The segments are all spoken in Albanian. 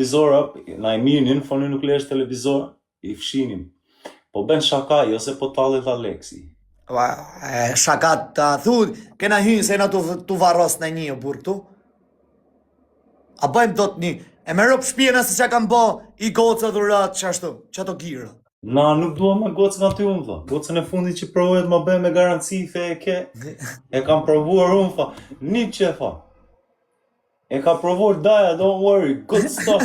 televizor, na i mirnin, foni nuklearisht televizor, I fshinim. Po ben shaka, jo se po tallet Aleksi. Shaka të thu, kena hynë se na tu varros në një burr këtu. A bëjmë do të një, e me rëpë shpije nëse që kam bo I gocë dhurat që ashtu, që ato girë. Na, nuk dua me gocën aty unë, tha. Gocën e fundit që provohet ma bëj me garanci, fe e ke. E kam provuar unë, tha. Një që, tha. E ka provuar Daja, don't worry, good stuff.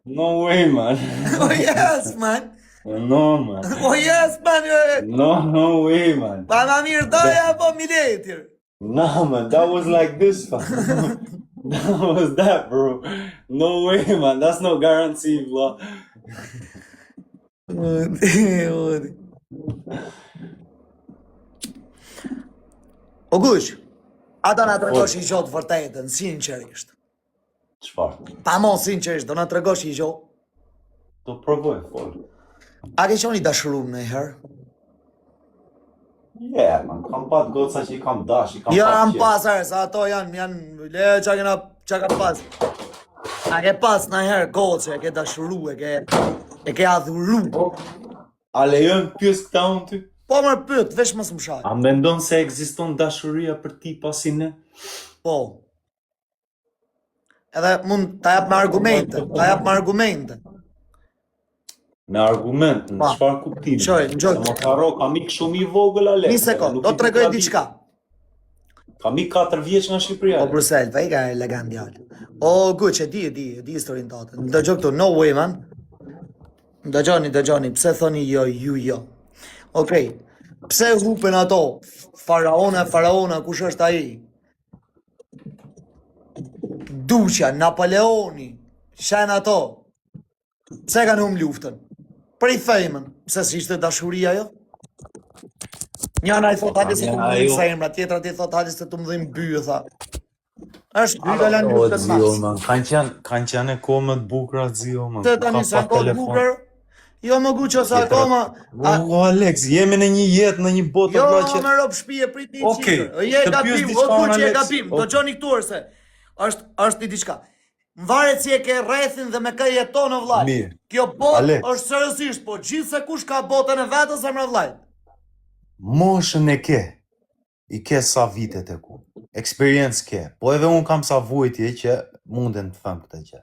No way, man. Oh yes, man. No, man. Oh yes, man. No way, man. Pa ma mirë Daja, po Miletir. Nah, man, that was like this, fam. That was that, bro. No way, man. That's no guarantee, bro. O gush, ata na tregosh I gjotë vërtetën, sinqerisht. Çfarë? Pa mo sinqerisht, do na tregosh I gjotë. Do provoj, fol. A ke qoni dashurum në herë? Yeah, man, kam pat goca që I kam dash, I kam Jo, pat jam qef. pas herë, sa ato janë, le qa ka pas. A ke pas në herë goce, e ke dashuru, e ke adhuru. A lejon pyes këta unë ty? Po më pyet, veç mos më shaj. A mendon se ekziston dashuria për ti pasi ne? Po. Edhe mund ta jap me argumente, Me argument, në Pa. çfarë kuptimi? Qoj, në gjoj. Se më karo, kam ik shumë I vogël Alex. Një sekond, do të tregoj diçka. Kam ik 4 vjeç nga Shqipëria. O Bruxelles, pa I ka elegant djalë. O guq, e di historinë tatë. Ndëgjoj këtu, no way man. Ndëgjoni, pse thoni jo. Okej, pse hupen ato? Faraona, kush është ai? Duqja, Napoleoni, shen ato. Pse kanë humbë luftën? Për I fejmën, pse si ishte dashuria jo? Njëna I thot hajde se të më dhim zemra, tjetra ti thot hajde se të më dhim byë, tha. Është dy kalan luftën mas. Kanë qenë kohë më të bukura zio, man. Të tani sa kohë bukur. Jo më guqo sa akoma. O Alex, jemi në një jetë, në një botë Jo, vëlla që më rob shpije prit një Okej, qikër. Je të pyes gabim, diçka, o guq je Alex. gabim. Do gjoni këtu se është një diçka. Mvaret si e ke rrethin dhe me kë jeton o vllaj. Mirë. Kjo botë Alex. është seriozisht, po gjithë se kush ka botën e vetës zemra vllaj. moshën e ke. I ke sa vite të ku. Eksperiencë ke. Po edhe unë kam sa vujtje që munden të them këtë gjë.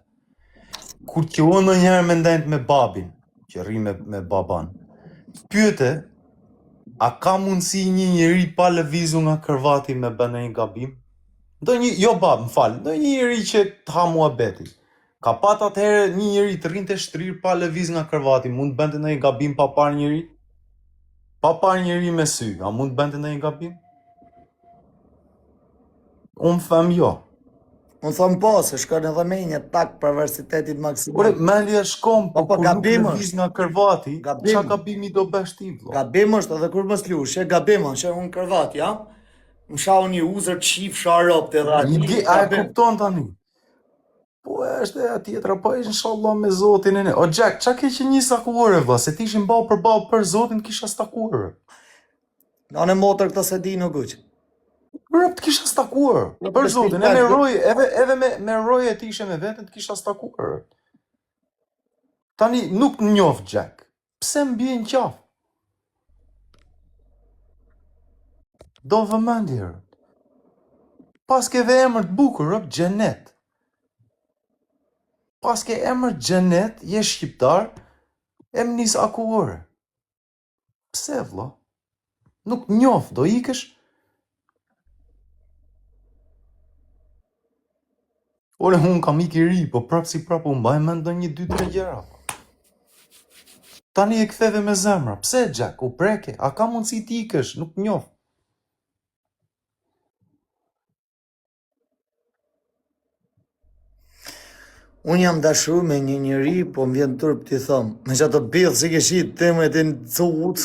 Kur që unë ndonjëherë mendojnë me babin, që rri me baban, pyete, a ka mundësi një njeri pa lëvizu nga kërvati me bën një gabim? Jo bab, më fal, ndonjë njeri që të ha muhabeti. Ka pat atëherë një njeri të rrinte shtrirë pa lëviz nga kërvati, mund të bënte ndonjë gabim pa parë njeri? Pa parë njeri me sy, a mund të bënte ndonjë gabim? Unë them jo. Unë thom po, se shkon edhe me një tak për universitetit maksimal. Ore, mendja shkon, po Po, kur nuk gabim lëviz nga kërvati, Gabim. qa gabimi do bësh ti, vlla? Gabim është edhe kur mos lush, gabim është, unë kërvat, ja? Më shau një uzër qif sharop të dha. A e kupton tani? Po është e tjetra, po inshallah me Zotin e ne. O Jack, qa ke që një stakuare, vlla, se ti ishin ball për Zotin kisha stakuar. Në motër këto se di në guq. Bërë të kisha stakuar. Për Zotin, e me roj, edhe me roj e ti ishe me vetën të kisha stakuar. Tani nuk njof Jack. Pse m'bjen qaf? Do vëmendje. Pas ke dhe emër të bukur, Xhenet. Pas ke emër Xhenet, je shqiptar, e më nis akuore. Pse vlla? Nuk njof, do ikësh? Ore, unë kam ik I ri, po prapë si prapë unë mbaj mend ndonjë 2-3 gjëra. Tani e ktheve me zemra. Pse Jack, u preke? A ka mundësi ti ikësh? Nuk njof. Unë jam dashur me një njeri, po më vjen turp t'i thom. Me që ato bidhë si ke shit temë e ti në cut.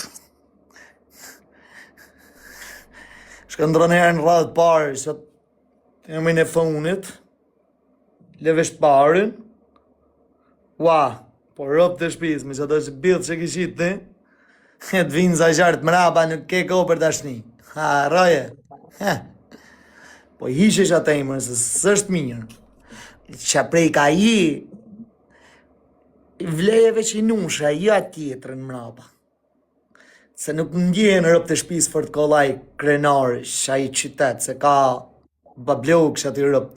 Shkëndron herë në radhët parë, që emrin e fonit, levesh parën, po rëp të shpis, me që ato që bidhë që ke shit ti, e të vinë za gjartë mrapa, nuk ke ko për tashni. Ha, roje. Po hishesh atë emrin, se s'është mirë. që prej ka i vlejeve që i nusha, ja tjetërën mrapa. Se nuk ndjenë rëp të shpisë për të kollaj krenari, që i qytet, se ka bablok që aty rëp.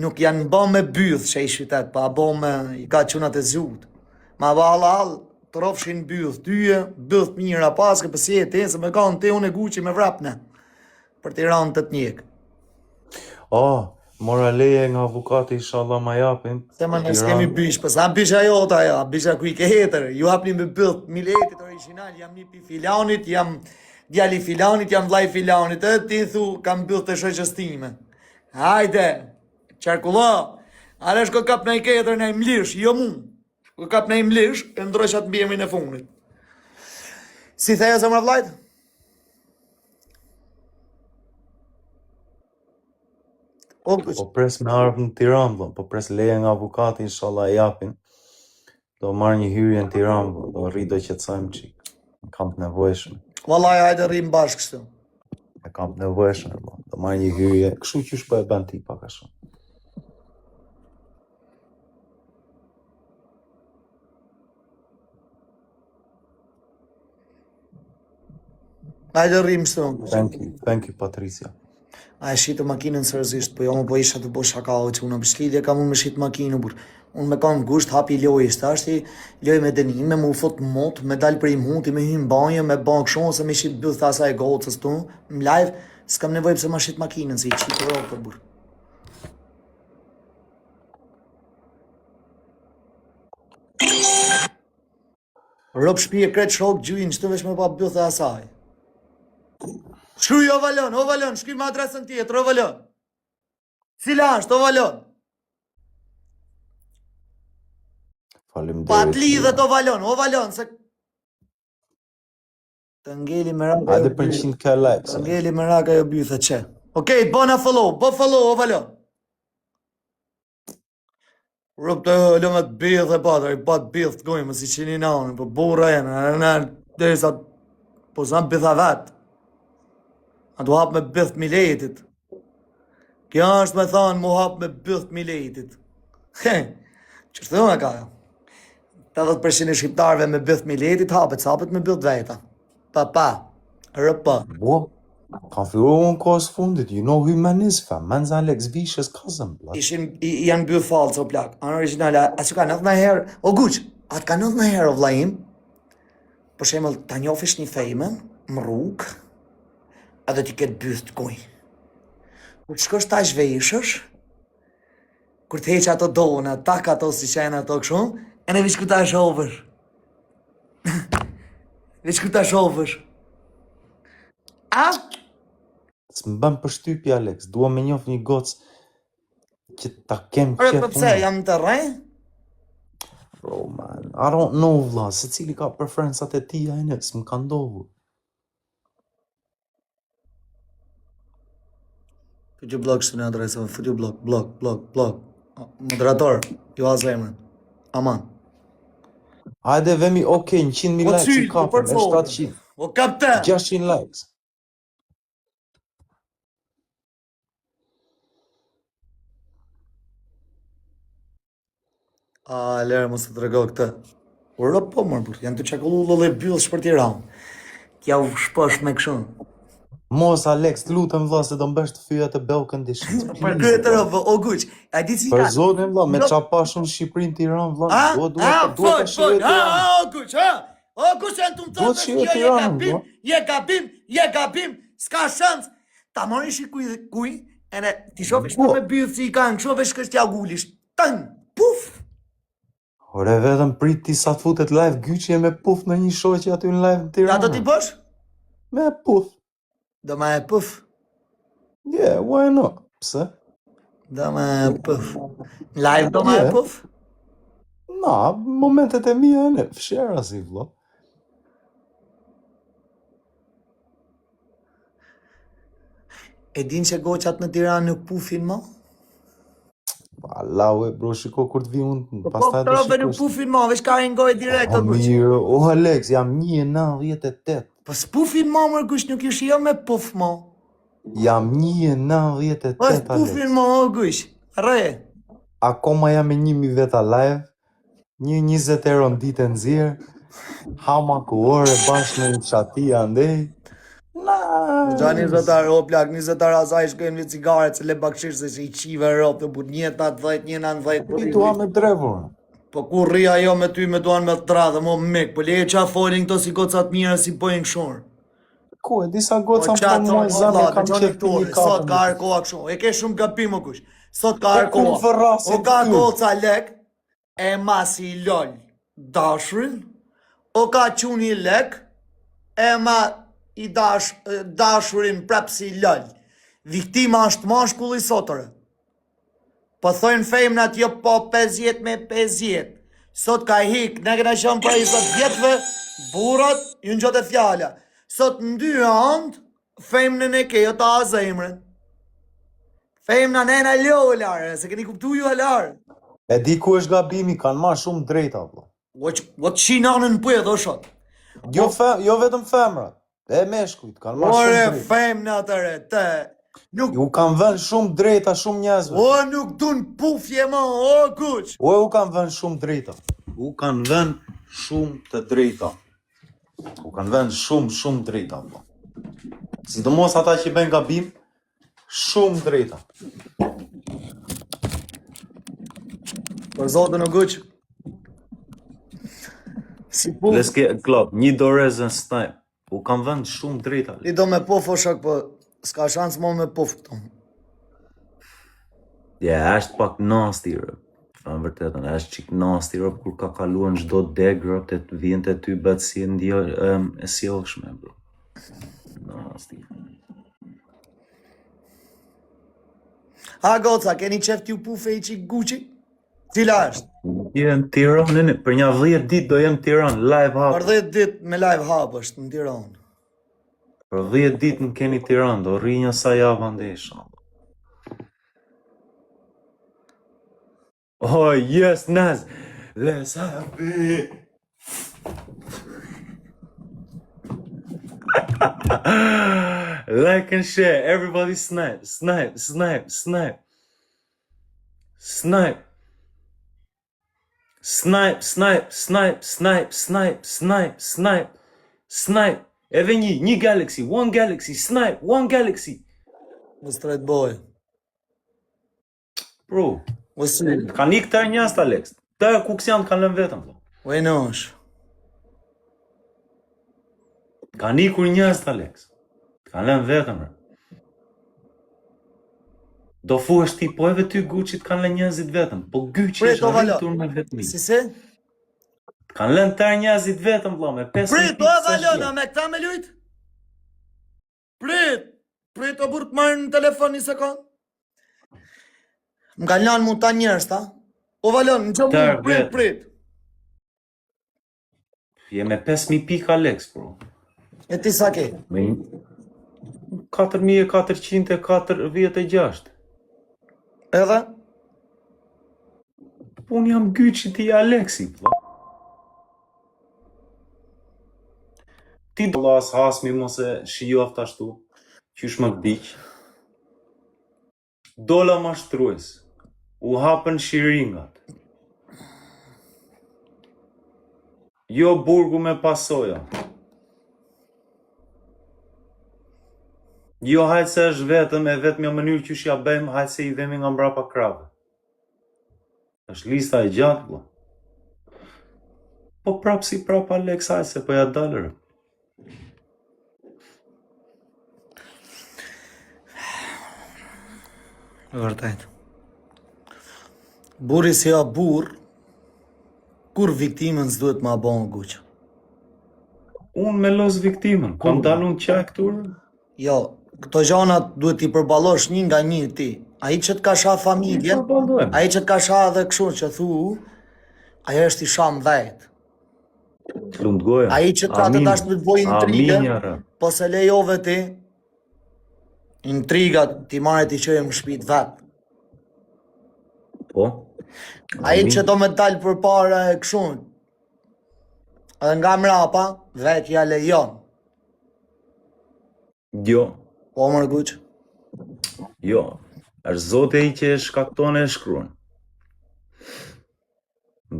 Nuk janë ba me byth që i qytet, pa ba me i ka qunat e zut. Ma ba halal, të rofshin byth, tyje, byth mira paske për si e te, se me kanë te unë e guqi me vrapne, për të ranë të njekë. Mora leje nga avukati, inshallah ma japin. Se ma nësë kemi bysh, për sa bysha jota ja, bysha kuj ke hetër, ju hapni me bëth, miletit original, jam një pi filanit, jam djali filanit, jam vlaj filanit, ti thu, kam bëth të shoqës time. Hajde, qarkulla, are shko kap në i ketër në i mlish, jo mu, shko kap në i mlish, e ndrojshat mbjemi në funit. Si theja se më vlajt? Po pres me ardhë në Tiranë, po pres leje nga avukati, inshallah e japin. Do marrë një hyrje në Tiranë, do rri do qetësojmë qik. Kam të nevojshme. Wallahi, hajde rrim bashkë kështu. E kam të nevojshme, do marrë një hyrje. Kështu qysh po e bën ti pak a shumë. Hajde rrim kështu. Thank you, Patricia. A e shitë makinën sërëzisht, po jo më po isha të bo shakao që unë bëshlidhje kam unë me shitë makinë, bur. Unë me kam gusht hapi lojës, ta është i lojë me denime, me u fot mot, me dal prej muti, me hymë banjë, me bank shumë, se me shitë bëth thasa e gocës tu, më live, s'kam nevoj pëse ma shitë makinën, se i qitë rotër, bur. Rop shpije kretë shok gjujnë, që të vesh me pa bëth e asaj. Shkruj o valon, shkruj me adresën tjetër, o valon. Cila është, o valon? Faleminderit. Pat lidhet o valon, se... Të ngeli me raka... Hajde për 100k likes. Të ngeli me raka jo bythe që. Okej, bëna follow, o valon. Rup të hëllë me të bëth e patër, i pat bëth të gojmë, si qeni nanë, për burra jenë, dhe sa... Po sa bëtha vetë. A du hap me bëth miletit. Kjo është me thonë mu hap me bëth miletit. Që shtë dhune ka jo? 80% e shqiptarve me bëth miletit hapet me bëth veta. Pa, rëpa. Bo, kam filluar në kohës fundit, you know who man is, fam. Man's Alex Vicious cousin, blood. Janë bëth falë, o plak. Anë originale, a që ka nëth në herë, o guq, atë ka nëth në herë, o vlajim, për shemëll, ta njofish një fejmen, më rrugë, edhe ti ketë bëth të kuj. Kur të shkosh ta zhveshësh, kur të heq ato dona, tak ato si qenë ato këshu, e në vish ku ta shovësh. Vish ku ta shovësh. A? S'më bën përshtypje, Alex. Dua me njof një gocë që ta kem Ore, qef pëpse, jam të rrej? Bro, man, I don't know, vla. Se cili ka preferencat e tia e në, s'më ka ndohu. Futu blok shtu në adresë, futu blok. Moderator, ju a zemrën. Aman. Hajde vemi, okej, 100.000 likes i kapën, e 700, O kapte! 600 likes. A, lere, mos të trego këtë. O rëp po mërë, bur, janë të qakullu dhe byllë shpër Tiranë. Tja u shposh me këshun. Mos, Alex, lutem vlla se do mbesh të fyja të bell conditions. Për këtë rëpë, o guq, a di si Për ka? zotin vlla, me qa pashun Shqipërinë Tiranë vlla, duhet të shihoj Tiranë. O guq, o guq, e në të më Duhet thotë, shihoj jo, Tiranën, je gabim, s'ka shans. Ta mori kuj, e ne, ti shofish me byllë si i kanë, shofish kështë ja gullish, tën, puf. Ore vetëm prit ti sa të futet live Gyqi e me puf në një shoqi aty në live në Tiranë. Ja do t'i bësh? Me puf. Do ma e puf. Yeah, why not? Pse? Do ma e puf. Live do ma e puf? Na, momentet e mia e ne, fshera si vlla. E din që goqat në Tiranë nuk pufin mo? Allahu e bro, shiko kur të vi unë, Po trove nuk pufin mo, veç ka ngoj direkt o guq. Mirë, o Alex, jam 1.98. Po s'pufin mo mërë guq, nuk ish jo me puf mo. Jam 1.98, Po Alex. s'pufin mo o guq, rre. akoma jam me 1000 veta live, 20 euro në ditë në zirë, hama ku ore bashkë me një qati andej. Gjani zëtar, o plak, 20 asaj shkojnë me cigare, se le bakshish se që i qive ropë, të but 1.80, 1.90. Pitua me drevur. Po ku rria jo me ty me duan me tra dhe mo mik, po leje qa folin këto si gocat mira si pojnë këshur. Ku e disa goca qa më mua zëmë kam qef për një sot ka kapën. arkoha këshu, e ke shumë gabim o kush, sot ka Po ku arkoha, vërrasit o ka ty? goca lek, e masi lol dashurin, o ka quni lek, e ma i dashurin prap si lol. Viktima është mashkulli sotore. Po thojnë femnat jo po 50 me 50. Sot ka hik, ne këna qënë për 20 vjetëve, burat, ju në gjote fjalla. Sot në dy andë, femnën e ke, jo ta zemrën. Femna në e larë, se keni kuptu ju e larë. E di ku është gabimi, kanë ma shumë drejta, vlo. O të qinanën për e do shot. Jo vetëm femrat, e meshkujt, kanë ma shumë Ore, drejta. femnat e re, te. Nuk, Ju kanë vënë shumë drejta shumë njerëzve. o nuk dun pufje ma, o kuq. O u kanë vënë shumë drejta. U kanë vënë shumë të drejta. U kanë vënë shumë drejta, vlo. Sidomos ata që bëjnë gabim, shumë drejta. Për zotën o kuq. Si puf. Let's get a club, një dorez and snipe. U kanë vënë shumë drejta. I do me puf o shak, po s'ka shansë mo me puf këto. Është pak nasty, rëp. Në vërtetën, është qik nasty, rëp, kur ka kaluar në çdo deg, rëp, të vjen të ty bët si e sjellshme, bro. Nasty. Ha goca, keni qef t'ju pufe i qik Gucci? Cila është? Jem Tiranë, për një 10 ditë do jem Tiranë, live hap. Për 10 dit me live hap është në Tiranë. Për 10 ditë në keni Tiranë, do rri një sa javë andesha. Oh, yes, Naz! Let's have it! Like and share, everybody snipe, snipe, snipe, snipe. Snipe. Snipe, snipe, snipe, snipe, snipe, snipe, snipe, snipe. Edhe një Galaxy, one Galaxy, snipe, one Galaxy. Më straight boy. Bro, Vësi. kanë ikë të njës të Alex. Të kuksian kanë lënë vetëm. Vajnosh. Kanë ikur njës të Alex. Kanë lënë vetëm. Do fuesh ti, po edhe ty Gucci të kanë lënë njëzit vetëm. Po Gucci Prit, është o valo. rritur me vetëmi. Si se? Kanë lënë tërë njëzit vetëm, vlo, me 5.000 Prit, o valona, me këta me lujt? Prit. Prit, o burë të marrë në telefon një sekund. Më kanë lanë mu ta njerës, ta? O valon, në që mu, Tërë prit, vetë. prit. Je me 5.000 pika Alex, bro. E ti sa ke? Me 4.496. Edhe? Unë jam Gucci ti Alexi, po. Ti do las hasmi mos e shijoft ashtu, qysh më këdiq. Dola mashtrues, u hapën shiringat. Jo burgu me pasoja. Jo hajtë se është vetëm e vetëm jo mënyrë qysh ja bëjmë, hajtë se i dhemi nga mbrapa krave. është lista e gjatë, blo. Po prap si prap Alex, hajtë se po ja dalër. Vërtet. Burri si ja burr, kur viktimën s'duhet ma bon guq. Unë me los viktimën, kam dalë unë qaj këtur? Jo, këto gjanat duhet i përbalosh një nga një ti. Ai që të ka sha familjen, ai që të ka sha dhe kështu që thu, ajo është i sham dhejt. Lumt goja. Ai që ka të dash të boj intrigë, po se lejove ti, intrigat ti marrë ti qëjë më shpit vetë. Po? Ai që do me dalë për para e këshun, edhe nga mrapa, vetë ja lejon. Jo, Po mërguq? jo. është zote i që e shkakton e shkruan.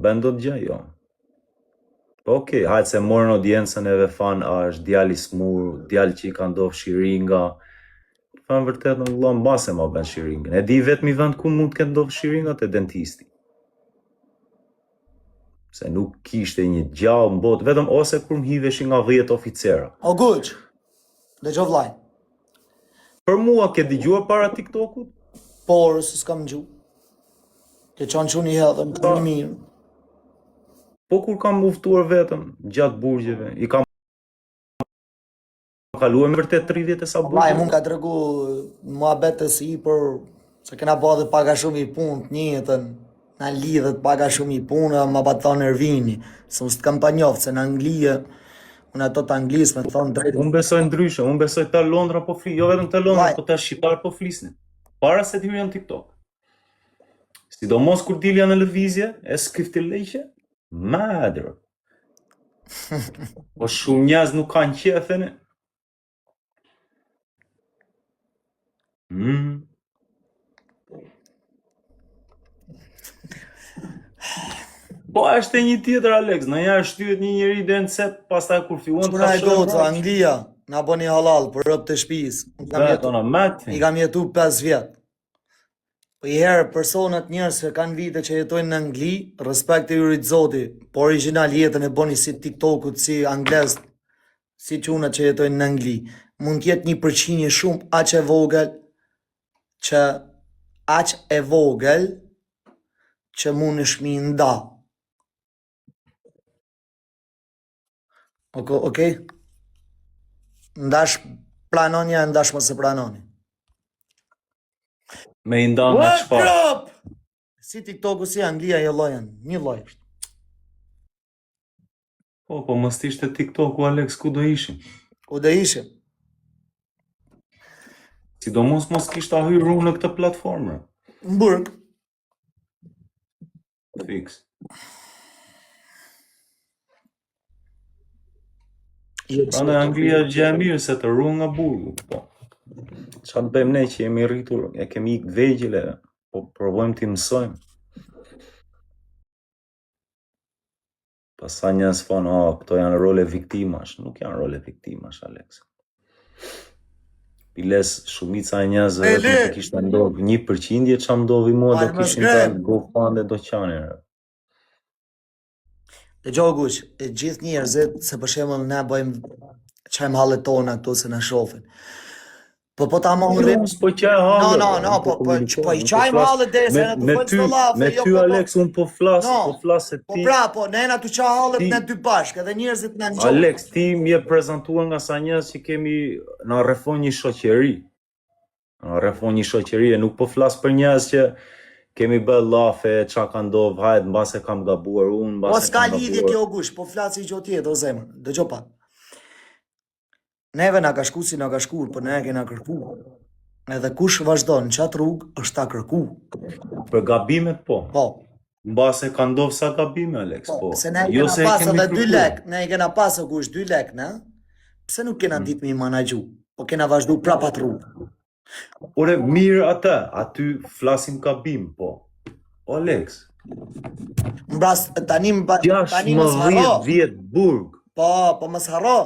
bën dot gjë, jo. Po okej, hajtë se morën audiencën edhe fan, është djali smur, djali që i ka ndodhur shiringa. Fan vërtet në vëlla mbase ma bën shiringën. E di vetëm i vend ku mund të ketë ndodhur shiringa te dentisti. Se nuk kishte një gjallë në botë, vetëm ose kur më hiveshin nga 10 oficera. O guq, dhe gjo vlaj, Për mua ke dëgjuar para TikTokut? por se s'kam gju. Ke qanë që një hedhe më të një mirë. Po kur kam uftuar vetëm gjatë burgjeve, i kam kaluar me vërtet 30 e sa Vlaj, burgje. mund ka të regu mua betës i për se kena ba dhe paga shumë i punë të njëtën, na lidhet paga shumë i punë, ma ba të thonë Ervini, se unë s'të kam pa njoftë, se në Anglije, unë ato të Anglisë me të thonë drejtë. Unë besoj ndryshe, unë besoj të Londra po flisnin, jo vetëm të Londra, Vaj. po të shqiptar po flisnin. Para se të hyrja në TikTok. Sidomos kur dilja në lëvizje, e skrifti leqe, madrë. Po shumë njerëz nuk kanë qefën. Po është e një tjetër Alex, në njerë shtyhet një njeri dhe në cep, pastaj kur fillon të Quna e kashojnë goca, Anglia, na bëni halal për rëp të shpis. I kam jetu 5 vjetë. Po i herë personat njerëz që kanë vite që jetojnë në Angli, respekt e jurit zoti, po original jetën e boni si TikTokut, si anglez, si qunat që jetojnë në Angli. Mund t'jetë një përqinje shumë aq e vogël që mund është mi nda. Okej? Ndash planonja, ndash mos e pranoni. Me i nda me çfarë? Up! Si TikToku, si Anglia, jo llojen, një lloj është. Po mos t'ishte TikToku Alex, ku do ishim? Ku do ishim? Sidomos mos kishta hyrë unë në këtë platformë. Në burg. Fix. Prandaj Anglia është gjë e mirë se të ruan nga burgu. Po. Çfarë bëjmë ne që jemi rritur, e kemi ikë vegjële, po provojmë t'i mësojmë. Pastaj njerëz thonë, këto janë role viktimash. Nuk janë role viktimash, Alex. Piles shumica e njerëzve vetëm të kishte ndodhur 1% ç'a ndodhi mua do kishin dalë GoFund do qanin. E gjogush, e gjithë njerëzit, se për shembull ne bëjmë çajm hallet tona këtu se na shohin. Po ta marrim. Po qaj hallet. No, po i çajm hallet derisa na të fol vëllaf. Me ty Alex un po flas se ti. Po ne na të çaj hallet ne dy bashkë, edhe njerëzit na njohin. Alex, ti më je prezantuar nga sa njerëz që kemi na rrethon një shoqëri. Na rrethon një shoqëri, nuk po flas për njerëz që kemi bë llafe, çka ka ndodh, hajt mbase kam gabuar unë, mbase. Po s'ka lidhje kjo gush, po flasi gjë tjetër o zemër. Dëgjoj pak. Neve na ka shku si na ka shku, po ne kena kërku. Edhe kush vazhdon në qatë rrugë është ta kërku. Për gabimet po. Po. Mbase ka ndodh sa gabime Alex, po. Se ne kena pas edhe 2 lek, ne kena pas o kush 2 lek, ne? Pse nuk kena ditë mi managju, po kena vazhdu prapa të rrugë. Ore, mirë atë, aty flasim gabim, po. O Alex. Mbras, tani më 16 vjet burg. Po më s'harro.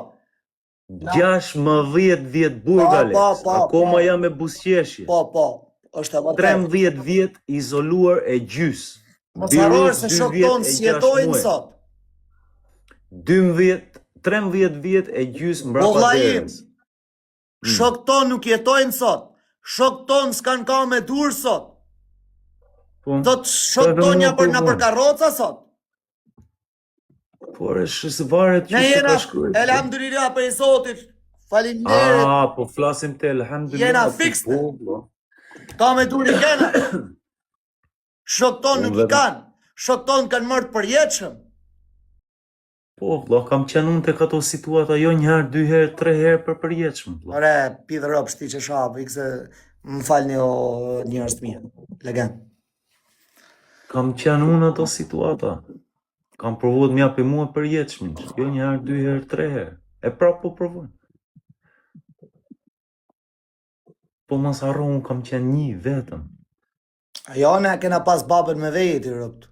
16 vjet burg, Alex. Akoma jam me buzëqeshje. Po, është e vërtetë. 13 vjet izoluar e gjys. Mos harro se shok ton si jetojnë sot. 13 vjet e gjys mbrapa derës. Shok ton nuk jetojnë sot. Shok ton s'kan ka me dur sot. Do të shok ton ja për na për karroca sot. Por është se varet që ka shkruar. Elhamdulillah për Zotit. Faleminderit. Po flasim te elhamdulillah. Jena fikse. Ka me dur i kena. Shok ton nuk i kanë. Shok ton kanë marrë të përjetshëm. Po, kam qenë unë tek ato situata jo 1 herë, 2 herë, 3 herë për përjetshëm. Ore, pidhë rob shti që shapë, ikse më falni o njerëz të mirë. Legend. Kam qenë unë ato situata. Kam provuar të m'japi mua përjetshëm, jo 1 herë, 2 herë, 3 herë. E prapë po provoj. Po mos harro, unë kam qenë një vetëm. Ajo ne kena pas babën me veti, robt.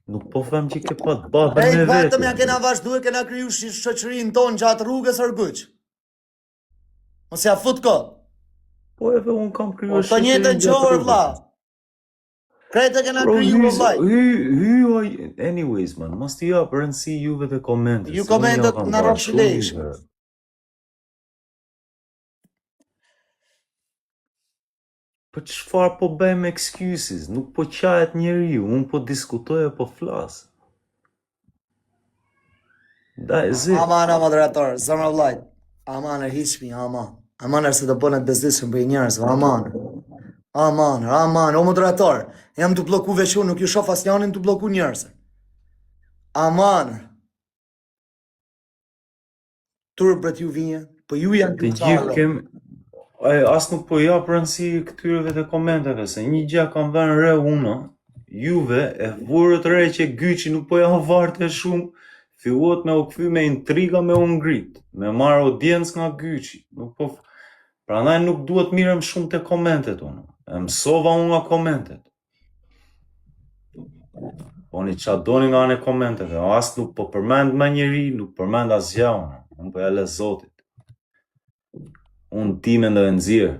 Nuk po them që ke pa të bahën Ej, me vetëm vete. ja kena vazhdu e kena kriju shoqërinë tonë gjatë rrugës Argëq. Mos ja fut ko. Po edhe unë kam kriju Të njëjtën qorë, vlla. Krejtë kena Bro, kriju, vllaj. anyways, man, mos t'i jap rëndësi juve të komentet. Ju se unë komentet ja kam në parë rrobë shumë shilejsh. herë. Po çfarë po bëjmë excuses? Nuk po qahet njeriu, unë po diskutoj e po flas. That is it. Aman, moderator, zëmra vllajt. Aman, hiqmi, aman. Aman, se të bënet bezdisëm për njerëzve, aman. Aman, o moderator, jam të bloku veçun, nuk ju shof asnjanin të bloku njerëzve. Aman. Turpret ju vinje, po ju janë Të gjithë kem as nuk po jap rëndësi këtyreve të komenteve, se një gjë kam vënë re unë, juve e vurët re që Gyçi nuk po ja varte shumë, filluat me u kthy me intriga me u ngrit, me marr audiencë nga Gyçi. Nuk po prandaj nuk duhet mirëm shumë te komentet unë. E mësova unë nga komentet. Oni qa doni nga anë komenteve, as nuk po përmend me njeri, nuk përmend asgjë unë po ja le Zotit. Unë time ndo e nxjerr.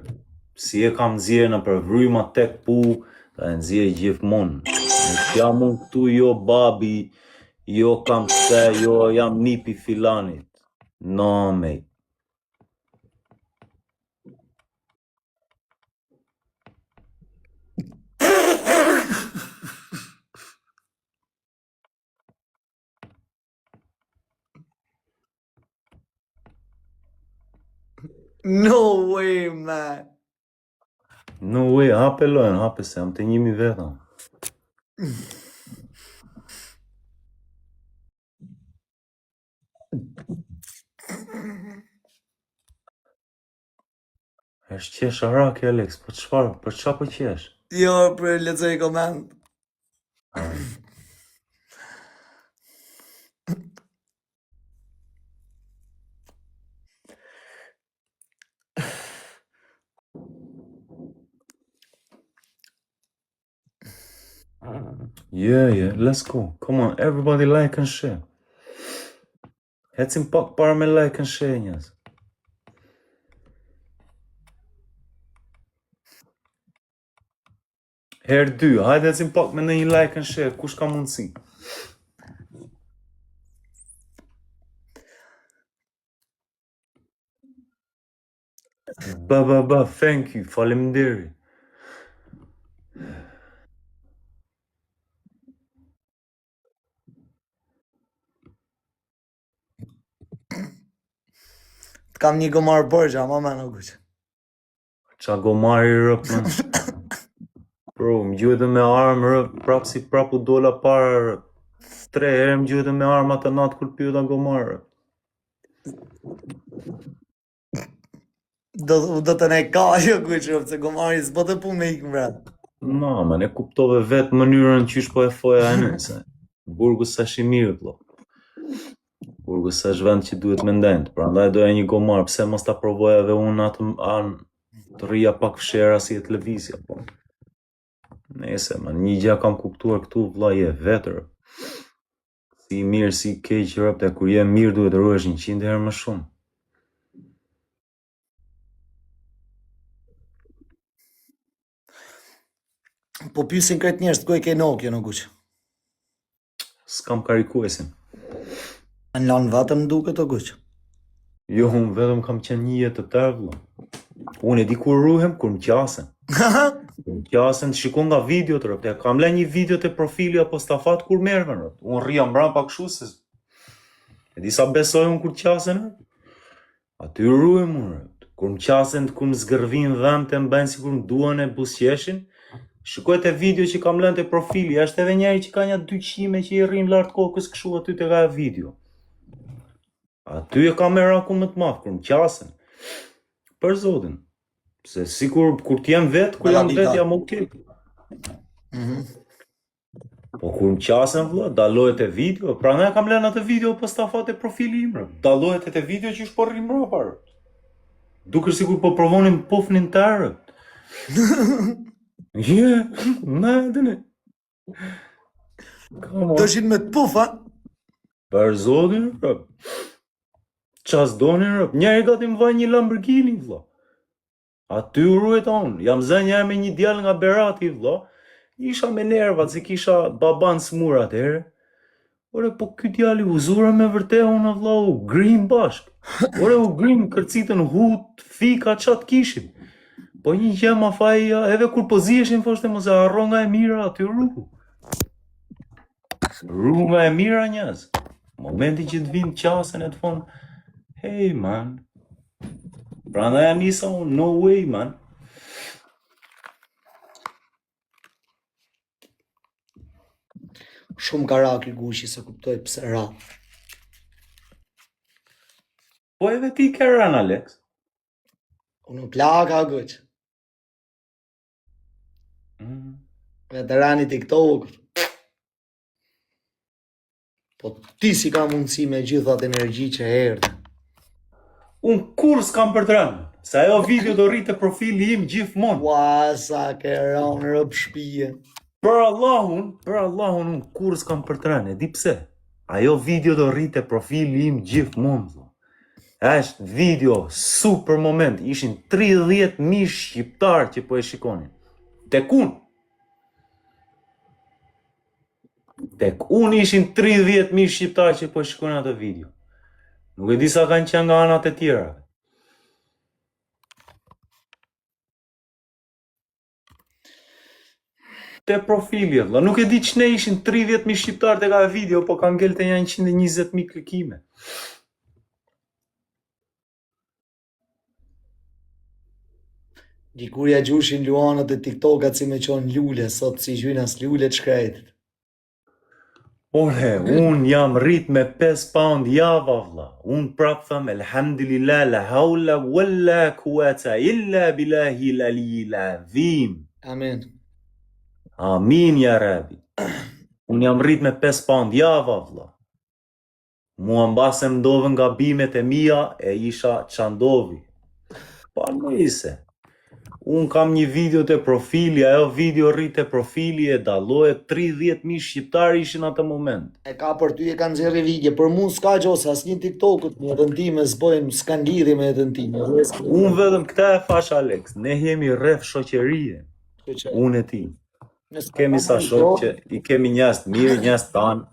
Si e kam nxjerr në përvryma tek pu, ta e nxjerr gjithmonë. Nuk jam unë këtu, jo babi, jo kam se, jo jam nipi filanit. No, mate. No way, man. No way, hape lojën, hape se jam të njimi vetëm. Është qesh arake, Alex, po çfarë? Për çfarë po qesh? Jo, për lexoj koment. Yeah, let's go. Come on, everybody like and share. Ecim pak para me like and share njerëz. Herë 2, hajde ecim pak me një like and share, kush ka mundësi? Ba, thank you, faleminderit. Kam një gomar borgja, ma me në guqë. Qa gomari rëp, man. Bro, më gjujtë me armë rëp, prap si prapu dola para rëp. 3 herë më gjujtë me armë atë natë kur pjuta gomar rëp. Do të ne ka jo guqë, se gomari s'bo të pu me ikë mbret. No, man, e kuptove vetë mënyrën qysh po e foja e nëse. Burgu sa shimirë, plo. Burgu sa është vend që duhet me ndendë, pra ndaj doja një gomar, pse mos ta provoja dhe unë atë anë të rria pak fshera si e televizja, po. Nese, man, një gja kam kuptuar këtu, vlla, je vetër. Si mirë, si keq, rëpte, kur je mirë duhet rruhesh 100 herë më shumë. Po pysin këtë njerës të ku e ke Nokia në guqë. S'kam karikuesin. Në lanë vatëm duke të guqë. Jo, unë vetëm kam qenë një jetë të tërë, vlla. Unë e di kur ruhem, kur më qasen. Kur më qasen, shikon nga video të rëpte. Kam le një video të profili apo stafat kur merve në rëpte. Unë rria mbra pak shu se... E di sa besoj unë kur qasen rëpte. Aty ruhem unë rëpte. Kur më qasen, kur më zgërvin dhëm të mbajnë si kur më duan e busqeshin. Shikoj të video që kam lënë të profili. Është edhe njeri që ka një 2 qime që i rrin lartë kokës këshu aty të ka video. Aty e kamera ku më të madh, kur më qasen. Për zotin. Se sikur kur t'jem vetë, kur jam vetë, jam okej. Po kur më qasen, vlla, dalohet e video, pra ne kam lënë atë video për stafat e profili imrë. Dalohet e video që është po rrim mbrapa. Duke sikur po provonin pufnin të erët. Dëshin me të pufa. Për zotin, rëp. Qas donin, rëp. Njeri gati më vaj një Lamborghini, vlla. Aty u ruajta unë. Jam zë njerë me një djallë nga Berati, vlla. Isha me nervat, se kisha baban smur atëherë. Ore, po ky djali u zura me vërte unë, vlla, u grim bashk. Ore, u grim, kërcitën hut, fika, qatë kishin. Po një gjema faja, edhe kur po ziheshin, foshte mos e harro nga e mira, aty rruhu. Rruhu nga e mira njës. Momenti që të vinë qasën e të thonë, hey man, prandaj ja nisa unë, no way man. Shumë karak i Gushi se kuptoj pse ra. Po edhe ti ke rënë, Alex. Unë plaka gëq. Veterani TikTok. Po ti si ka mundësi me gjithat energji që erdhe. Unë kur s'kam për të rënë, se ajo video do rritë profili im gjithmonë. Ua, sa ke rënë rëp shpije. Për Allahun, unë kur s'kam për të rënë, e di pse? Ajo video do rritë profili im gjithmonë. Është video super moment, ishin 30.000 shqiptarë që po e shikonin. Tek unë ishin 30.000 shqiptarë që po e shikonin atë video. Nuk e di sa kanë qenë nga anat e tjera. Te profili, valla. Nuk e di që ne ishin 30.000 shqiptarë të ka video, po kanë ngel të 120.000 klikime. Dikurja gjushin luanët e TikTokat si me qonë lule, sot si gjyna s'lule të shkretit. Ore, unë jam rrit me 5 pound java, vlla. Unë prap thëm, elhamdulillah, la hawla wala quwata illa billahi l-aliyyil azim. Amen. Amin, ja rabi. Unë jam rrit me 5 pound java, vlla. Mua mbase mdovën nga bimet e mia e isha qandovi. Pa nëjse. Unë kam një video të profili, ajo video rrit të profili e dalohet 30.000 shqiptarë ishin atë moment. E ka për ty e kanë zirë vigje, për mu s'ka gjose, as një TikTokut, një rëndime s'bojnë, s'kan lidhje me rëndime. Unë vedëm këta e fash, Alex, ne jemi rreth shoqërie, unë e ti. Kemi sa shok që i kemi njerëz të mirë, njerëz tanë,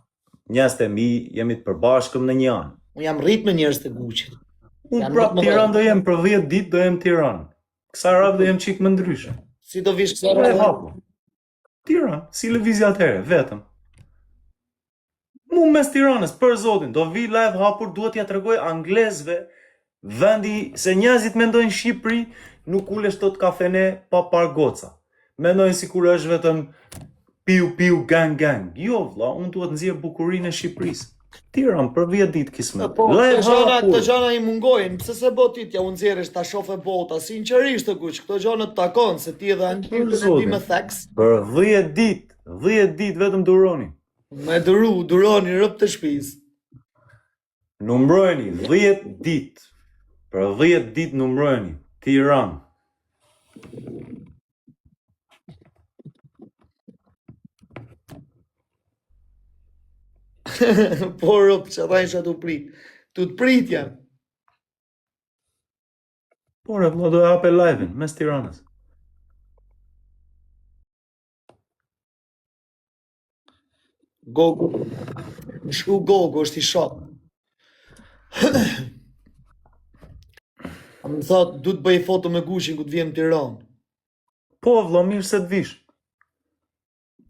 njerëz të mi, jemi të përbashkëm në një anë. Unë jam rrit me njerëz të Guqit. Unë prap Tiranë do jem për 10 ditë do jem Tiranë. Kësa radhë do jem qik më ndryshe. Si do vish kësa radhë? Tiranë, si lëvizja atëherë, vetëm. Mu mes Tiranës, për zotin, do vi live hapur, duhet ja tregoj anglezve, vendi, se njerëzit mendojnë Shqipëri, nuk ulesh tot kafene pa pargoca. Mendojnë si kur është vetëm piu, gang. Jo, vlla, unë duhet nxjerr bukurinë e Shqipërisë. Tiranë për 10 ditë kismet. Këto gjana i mungojnë, pse se botitja unë nxjerrësh ta shofe bota, sinqerisht të kuq, këto gjana të takon, se ti edhe anë me theks. Për 10 ditë vetëm duroni. Me duroni rëp të shpis. Numrojeni 10 ditë. Për 10 ditë numrojeni. Tiranë. Po rëp, që ta isha të prit. Tu të pritja. Po rëp, do e hape live-in, mes Tiranës. Gogu. Më shku Gogu, është i shok. A më thot, du të bëj foto me Gushin ku të vjem Tiranë. Po, vlla, mirë se të vish.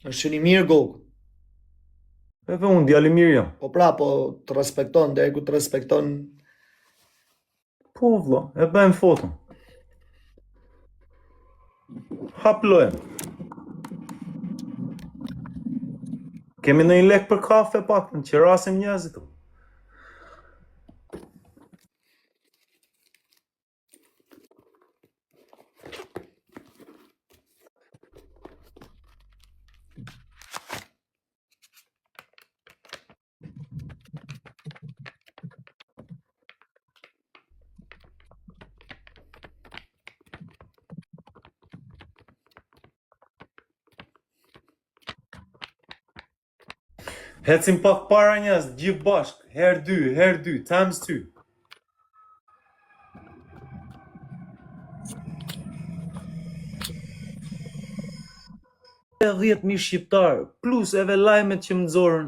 është që një mirë Gogu. Edhe unë djali mirë jam. Po pra, po të respekton, dhe ku të respekton. Po, vlla, e bëjmë foton. Haplojem. Kemi në një lek për kafe pak, në që rasim njerëzit. Hecim pak para njerëz, gjithë bashk, herë dy, times 2. E 10.000 shqiptar, plus edhe lajmet që më nxorën,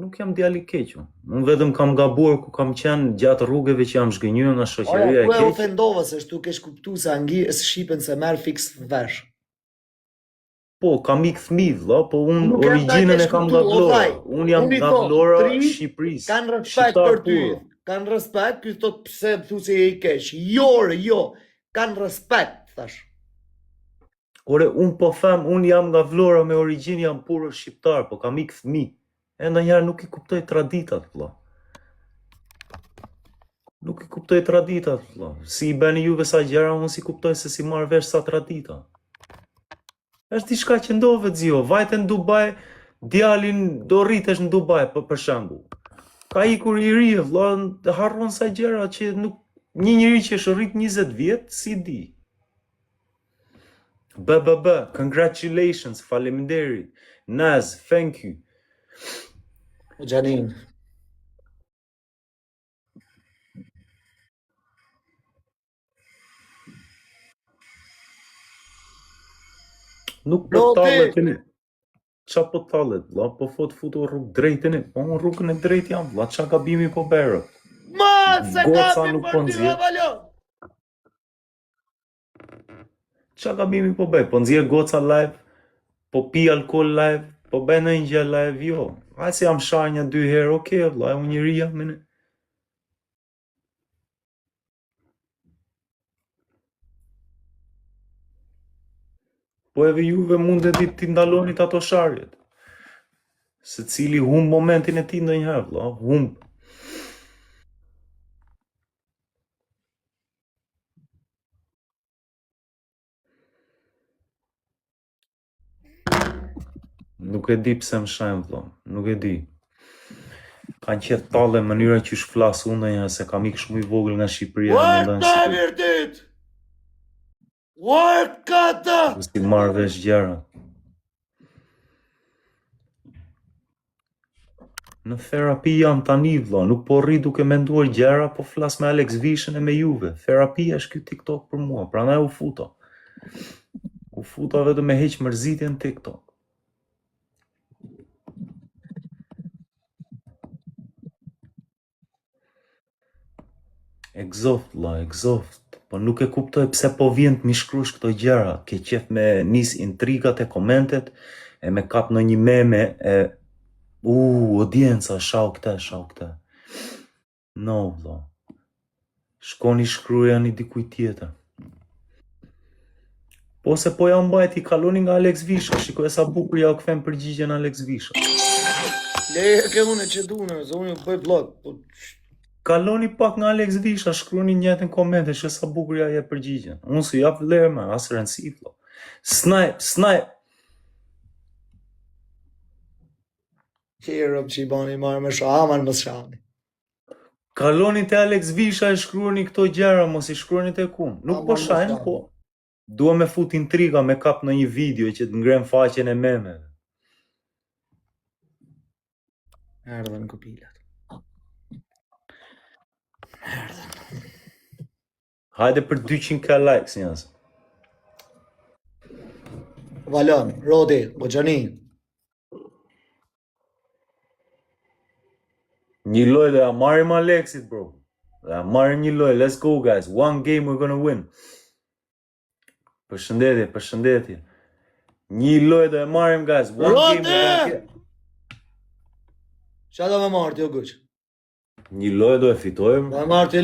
nuk jam djali keq. Unë vetëm kam gabuar ku kam qenë gjatë rrugëve që jam zhgënjur nga shoqëria e Ku e keq. ofendova se shtu kesh kuptu se anglisht shqipen se merr fiks vesh. Po, kam ik fëmijë, vëlla, po unë Nuk jam origjinën ta e kam kesh nga kuptu, Vlora. vllai. Unë jam Unë i nga thom, Vlora, tri Shqipërisë. kanë respekt Shqiptar për ty. pur. Kanë respekt, ky thot pse thu se je i keq. Jo, kanë respekt, thash. Ore, unë po them, unë jam nga Vlora me origjinë, jam puro shqiptar, po kam ik fëmijë. E ndonjëherë nuk i kuptoj traditat, vëlla. Nuk i kuptoj traditat, vëlla. Si i bëni juve sa gjëra, unë si kuptoj se si marr vesh sa tradita. Është diçka që ndodhet zio, vajte në Dubai, djalin do rritesh në Dubai, për shembull. Ka ikur i ri, vëlla, harron sa gjëra që nuk një njeri që është rrit 20 vjet, si di. Congratulations, faleminderit. Naz, thank you. Xhanin. Nuk po tallet tani. Qa po tallet, vëlla, po futu rrugë drejtën e, po unë rrugën e drejt jam, vëlla, qa gabimi po berë. Ma, se Goca kapi nuk për po ty, nxjerr. avalo. Qa gabimi po bëj, po nxjerr goca live, po pi alkool live, po bëj në një gjë live, jo. Aj se jam sharnja 2 herë, okej, vëlla, unë njëri jam mene. Po edhe juve mundet t'i ndalonit ato sharjet. Se cili humb momentin e ti ndonjëherë, vëlla, humb. Nuk e di pse më shajmë, vëlla, nuk e di. Kanë qetë talle mënyra që shflas unë ndonjëherë se kam ikë shumë i vogël nga Shqipëria. Work të virtit! Work kata! Si marrë vesh gjëra. Në terapi jam tani, vëlla, nuk po rri duke menduar gjëra, po flas me Alex Vishën e me juve. Terapia është ky TikTok për mua, prandaj u futa. U futa vetëm me heq mërzitjen në TikTok. Exhaust, vëlla, exhaust. Po nuk e kuptoj pse po vjen të mi shkruash këto gjëra, ke qef me nis intrigat e komentet, e me kap në një meme, e audienca, shau këte. No, vëlla. Shkoni shkruaja një dikuj tjetër. Po se po ja mbajt i kaloni nga Alex Visha, shikoj sa bukur ja u kthem përgjigjen Alex Visha. Leje ke unë që dune, se unë bëj vlog. Kaloni pak nga Alex Visha, shkruani njëtën komente, që sa bukur ja jep përgjigjen. Unë si jap vlerë me, as rëndësi, vëlla. Snipe. Hero që i bani marrë me shaman më shani. Kaloni te Alex Visha e shkruani këto gjëra, mos i shkruani te ku. Nuk po shajnë, po. Dua me fut intriga me kap në një video që të ngrem faqen e memeve. Erdhen kopilat. Hajde për 200k likes njësë. Valon, Rodi, o Gjani. Një loj dhe ja marim Alexit, bro. Dhe ja marim një loj, let's go guys. One game we're gonna win. Përshëndetje. Një loj dhe ja marim guys. One game we're gonna get. Qa do me marrë t'jo guq? Një loj do e fitojmë. Do me marrë t'jo